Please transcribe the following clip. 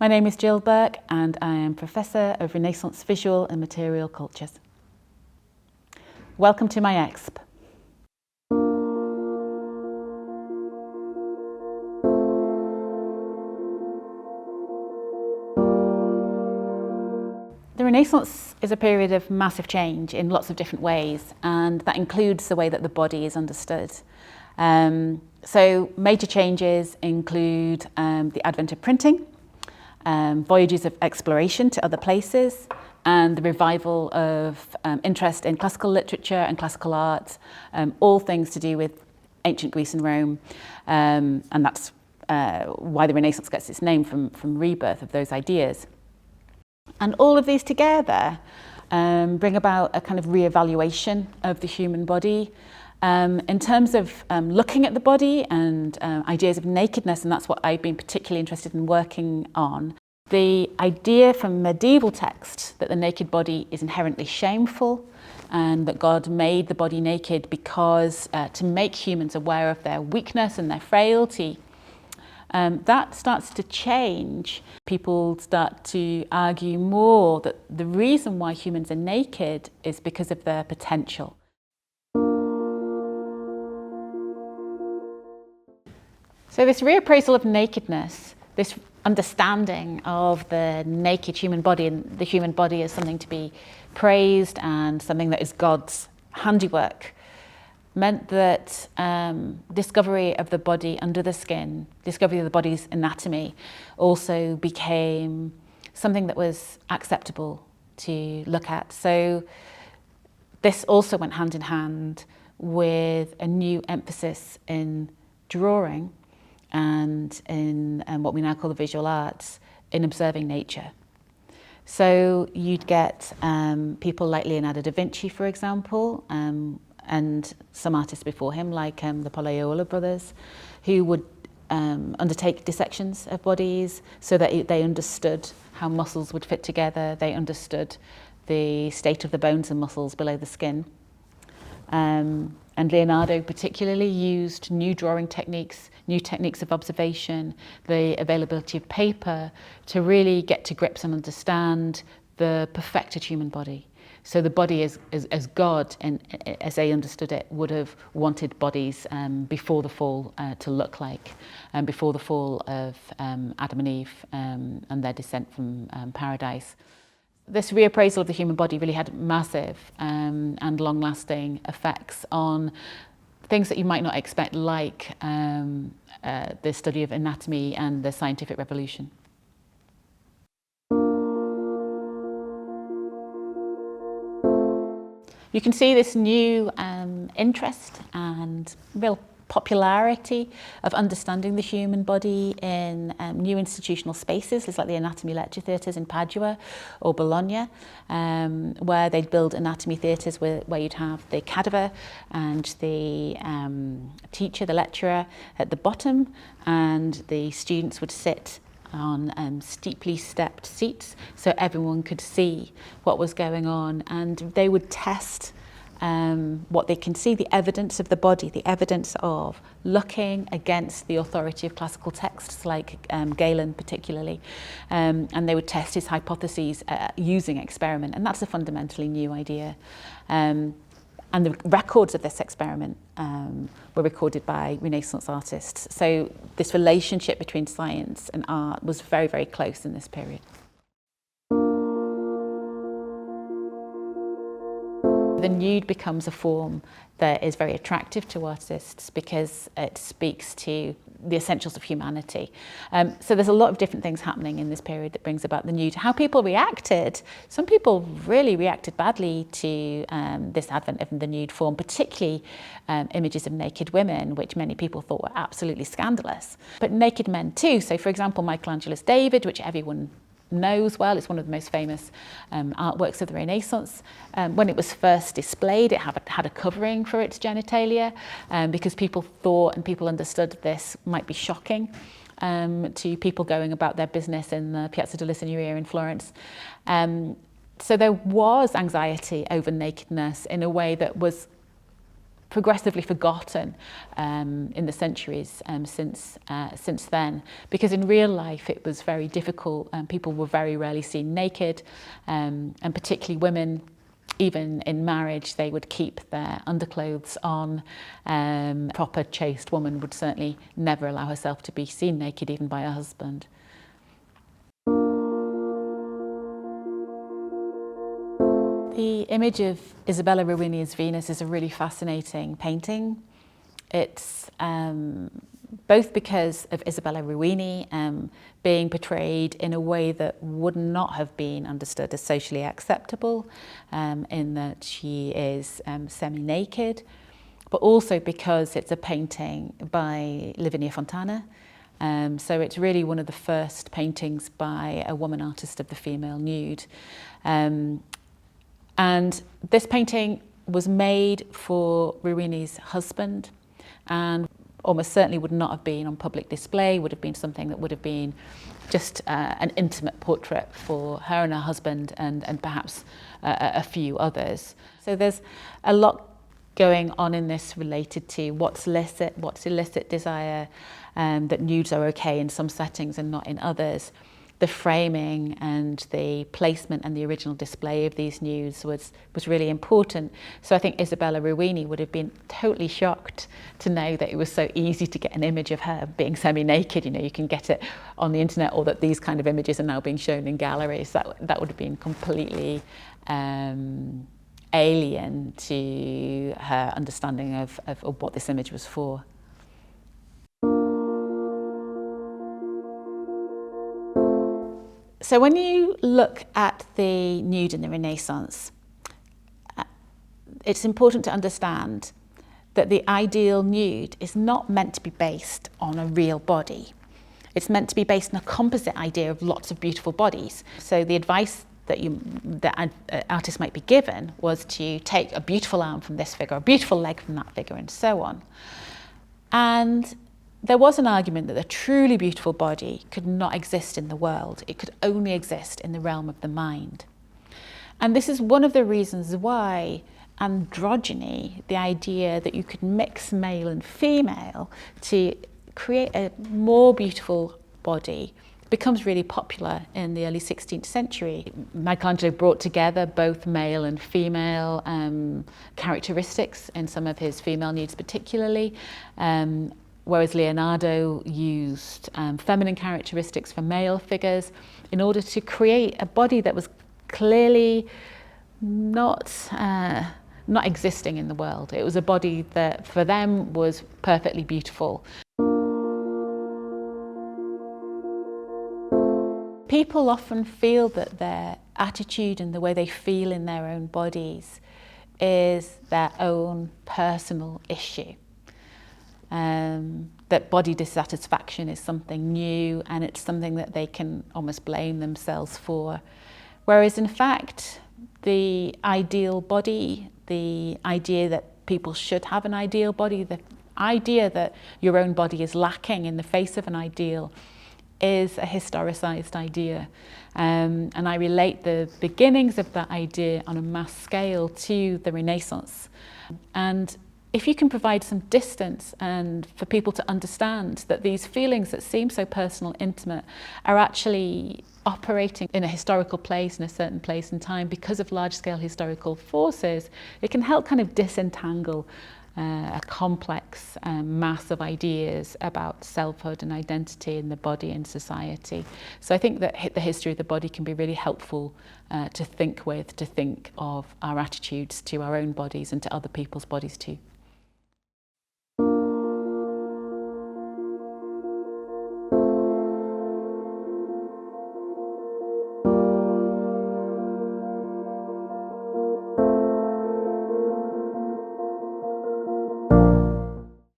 My name is Jill Burke and I am Professor of Renaissance Visual and Material Cultures. Welcome to my exp. The Renaissance is a period of massive change in lots of different ways, and that includes the way that the body is understood. So major changes include the advent of printing, voyages of exploration to other places, and the revival of interest in classical literature and classical art, all things to do with ancient Greece and Rome, and that's why the Renaissance gets its name from rebirth of those ideas. And all of these together bring about a kind of re-evaluation of the human body in terms of looking at the body and ideas of nakedness, and that's what I've been particularly interested in working on. The idea from medieval texts that the naked body is inherently shameful and that God made the body naked because to make humans aware of their weakness and their frailty. That starts to change. People start to argue more that the reason why humans are naked is because of their potential. So this reappraisal of nakedness, this understanding of the naked human body and the human body as something to be praised and something that is God's handiwork, meant that discovery of the body under the skin, discovery of the body's anatomy, also became something that was acceptable to look at. So this also went hand in hand with a new emphasis in drawing and in what we now call the visual arts, in observing nature. So you'd get people like Leonardo da Vinci, for example, and some artists before him, like the Pallaiola brothers, who would undertake dissections of bodies so that they understood how muscles would fit together, they understood the state of the bones and muscles below the skin. And Leonardo particularly used new drawing techniques, new techniques of observation, the availability of paper to really get to grips and understand the perfected human body. So the body as God, and as they understood it, would have wanted bodies before the fall to look like, before the fall of Adam and Eve and their descent from paradise. This reappraisal of the human body really had massive and long-lasting effects on things that you might not expect, like the study of anatomy and the scientific revolution. You can see this new interest and real popularity of understanding the human body in new institutional spaces, like the anatomy lecture theatres in Padua or Bologna, where they'd build anatomy theatres where you'd have the cadaver and the teacher, the lecturer, at the bottom, and the students would sit on steeply stepped seats so everyone could see what was going on, and they would test what they can see, the evidence of the body, the evidence of looking against the authority of classical texts like Galen particularly, and they would test his hypotheses using experiment, and that's a fundamentally new idea. And the records of this experiment were recorded by Renaissance artists. So this relationship between science and art was very, very close in this period. The nude becomes a form that is very attractive to artists because it speaks to the essentials of humanity. So there's a lot of different things happening in this period that brings about the nude. How people reacted, some people really reacted badly to this advent of the nude form, particularly images of naked women, which many people thought were absolutely scandalous. But naked men too. So for example, Michelangelo's David, which everyone knows well, it's one of the most famous artworks of the Renaissance. When it was first displayed, it had a covering for its genitalia because people thought and people understood this might be shocking to people going about their business in the Piazza della Signoria in Florence. So there was anxiety over nakedness in a way that was progressively forgotten in the centuries since then, because in real life it was very difficult and people were very rarely seen naked, and particularly women. Even in marriage, they would keep their underclothes on. A proper chaste woman would certainly never allow herself to be seen naked, even by her husband. The image of Isabella Ruini's Venus is a really fascinating painting. It's both because of Isabella Ruini being portrayed in a way that would not have been understood as socially acceptable, in that she is semi-naked, but also because it's a painting by Lavinia Fontana. So it's really one of the first paintings by a woman artist of the female nude. And this painting was made for Ruini's husband, and almost certainly would not have been on public display, would have been something that would have been just an intimate portrait for her and her husband, and perhaps a few others. So there's a lot going on in this related to what's illicit desire, that nudes are okay in some settings and not in others. The framing and the placement and the original display of these nudes was really important. So I think Isabella Ruini would have been totally shocked to know that it was so easy to get an image of her being semi-naked. You know, you can get it on the internet, or that these kind of images are now being shown in galleries. That would have been completely alien to her understanding of what this image was for. So when you look at the nude in the Renaissance, it's important to understand that the ideal nude is not meant to be based on a real body. It's meant to be based on a composite idea of lots of beautiful bodies. So the advice that artists might be given was to take a beautiful arm from this figure, a beautiful leg from that figure, and so on. And there was an argument that a truly beautiful body could not exist in the world. It could only exist in the realm of the mind. And this is one of the reasons why androgyny, the idea that you could mix male and female to create a more beautiful body, becomes really popular in the early 16th century. Michelangelo brought together both male and female characteristics in some of his female nudes particularly, whereas Leonardo used feminine characteristics for male figures in order to create a body that was clearly not existing in the world. It was a body that for them was perfectly beautiful. People often feel that their attitude and the way they feel in their own bodies is their own personal issue. That body dissatisfaction is something new, and it's something that they can almost blame themselves for. Whereas in fact, the ideal body, the idea that people should have an ideal body, the idea that your own body is lacking in the face of an ideal, is a historicised idea. And I relate the beginnings of that idea on a mass scale to the Renaissance. And if you can provide some distance and for people to understand that these feelings that seem so personal, intimate, are actually operating in a historical place, in a certain place and time, because of large-scale historical forces, it can help kind of disentangle a complex mass of ideas about selfhood and identity in the body and society. So I think that the history of the body can be really helpful to think of our attitudes to our own bodies and to other people's bodies too.